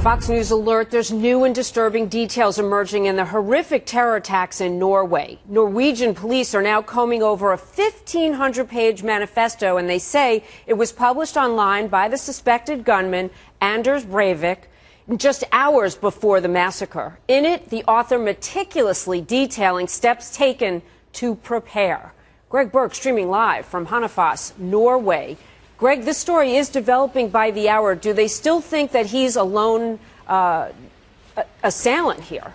Fox News alert, there's new and disturbing details emerging in the horrific terror attacks in Norway. Norwegian police are now combing over a 1,500-page manifesto, and they say it was published online by the suspected gunman, Anders Breivik, just hours before the massacre. In it, the author meticulously detailing steps taken to prepare. Greg Burke streaming live from Hanafoss, Norway. Greg, this story is developing by the hour. Do they still think that he's a lone assailant here?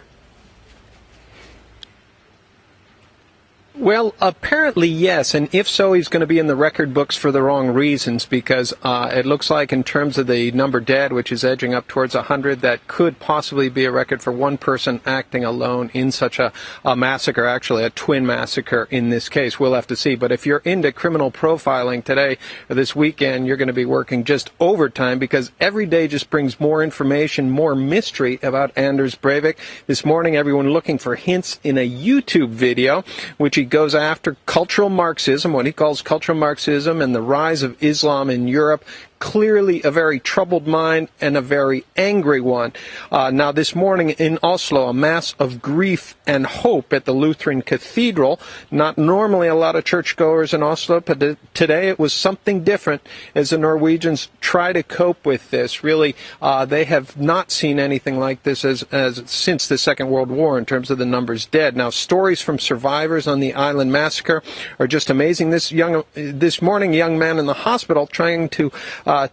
Well, apparently, yes. And if so, he's going to be in the record books for the wrong reasons, because it looks like in terms of the number dead, which is edging up towards 100, that could possibly be a record for one person acting alone in such a massacre, actually a twin massacre in this case. We'll have to see. But if you're into criminal profiling today or this weekend, you're going to be working just overtime, because every day just brings more information, more mystery about Anders Breivik. This morning, everyone looking for hints in a YouTube video, which he goes after cultural Marxism, what he calls cultural Marxism, and the rise of Islam in Europe. Clearly a very troubled mind and a very angry one. Now, this morning in Oslo, a mass of grief and hope at the Lutheran Cathedral. Not normally a lot of churchgoers in Oslo, but today it was something different as the Norwegians try to cope with this. Really, they have not seen anything like this as since the Second World War in terms of the numbers dead. Now, stories from survivors on the island massacre are just amazing. This morning, a young man in the hospital trying to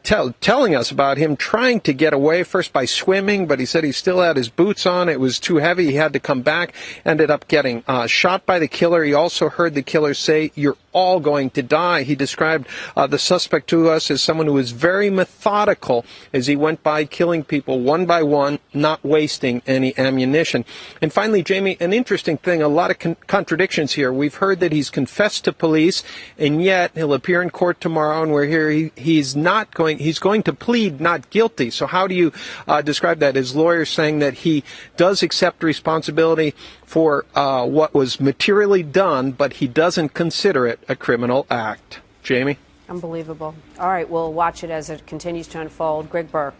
telling us about him trying to get away, first by swimming, but he said he still had his boots on. It was too heavy. He had to come back, ended up getting shot by the killer. He also heard the killer say, "You're all going to die." He described the suspect to us as someone who was very methodical as he went by killing people one by one, not wasting any ammunition. And finally, Jamie, an interesting thing, a lot of contradictions here. We've heard that he's confessed to police, and yet he'll appear in court tomorrow, and we're here. He's going to plead not guilty. So how do you describe that? His lawyer saying that he does accept responsibility for what was materially done, but he doesn't consider it a criminal act. Jamie? Unbelievable. All right, we'll watch it as it continues to unfold. Greg Burke.